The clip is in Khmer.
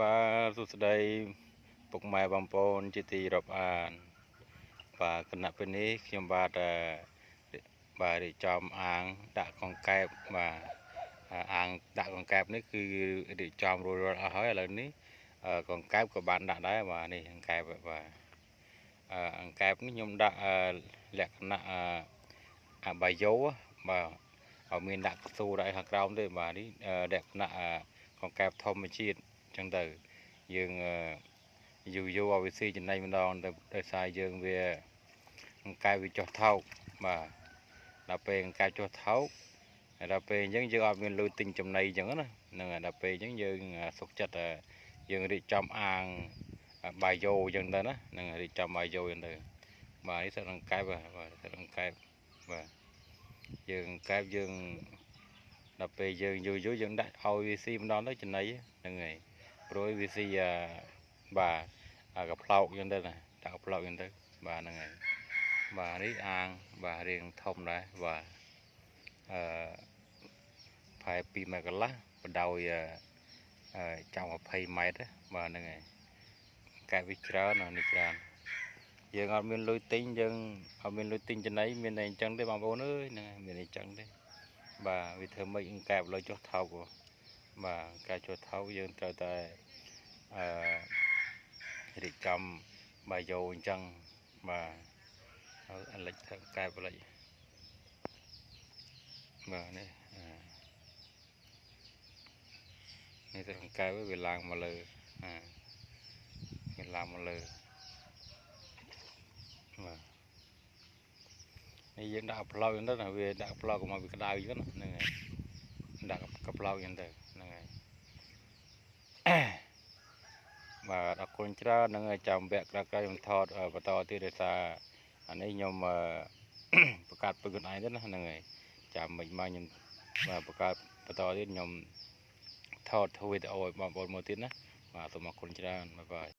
បាទសួស្តីពុកម៉ែបងប្អូនជាទីរាប់អានបាទគណៈពេលនេះខ្ញុំបាទរៀបចំអាងដាក់កង្កែបបាទអាងដាក់កង្កែបនេះគឺរៀបចំរួចរាល់អស់ហើយឥឡូវនេះកង្កែបក៏បានដាក់ដែរបាទនេះកង្កែបបាទកង្កែបនេះខ្ញុំដាក់លក្ខណៈបាយយោបាទអត់មានដាក់កស៊ូដាក់ខាងក្រោមទេបាទនេះលក្ខណៈកង្កែបធម្មជាតិអញ្ចឹងទៅយើងយូរឲ្យវាស៊ីចំណីម្ដងទៅដោយសារយើងវាកង្កែបវាចុះថោកបាទដល់ពេលកង្កែបចុះថោកហើយដល់ពេលអញ្ចឹងយើងអត់មានលុយទិញចំណីអញ្ចឹងណាហ្នឹងហើយដល់ពេលអញ្ចឹងយើងសុខចិត្តយើងរៀបចំអាងបាយយោអញ្ចឹងទៅណាហ្នឹងរៀបចំបាយយោអញ្ចឹងទៅបាទនេះសត្វកង្កែបបាទសត្វកង្កែបបាទយើងកង្កែបយើងដល់ពេលយើងយូរយើងដាក់ឲ្យវាស៊ីម្ដងទៅចំណីហ្នឹងហើយព្រោះវាស៊ីបាទកផ្លោកអញ្ចឹងទៅណាដាក់កផ្លោកអញ្ចឹងទៅបាទហ្នឹងហើយបាទនេះអាងបាទរៀងធំដែរបាទផែ2ម៉ែត្រកន្លះបដោយចំ20ម៉ែត្របាទហ្នឹងហើយកែបវាច្រើននេះច្រើនយើងអត់មានលុយទិញយើងអត់មានលុយទិញចំណីមានតែអញ្ចឹងទេបងប្អូនអើយហ្នឹងហើយមានអញ្ចឹងទេបាទវាធ្វើម៉េចអង្កែបលុយចុះថោកបាទការចុះថោកយើងត្រូវតែរៀបចំបាយយោអញ្ចឹងបាទអាលិចធ្វើកែបអាលិចបាទនេះនេះទៅកែបវាឡើងមកលើវាឡើងមកលើបាទនេះយើងដាក់ផ្លោកអញ្ចឹងទៅវាដាក់ផ្លោកកុំឲ្យវាក្តៅអញ្ចឹងហ្នឹងហើយដាក់កផ្លោកអញ្ចឹងទៅហ្នឹងហើយបាទអរគុណច្រើនហ្នឹងហើយចាំវគ្គក្រោយខ្ញុំថតបន្តទៀតដោយសារអានេះខ្ញុំបង្កើតពឹកខ្លួនឯងទៅណាហ្នឹងហើយចាំមិនមកខ្ញុំបង្កើតបន្តទៀតខ្ញុំថតធ្វើវីដេអូឲ្យបងប្អូនមើលទៀតណាបាទសូមអរគុណច្រើនបាយបាយ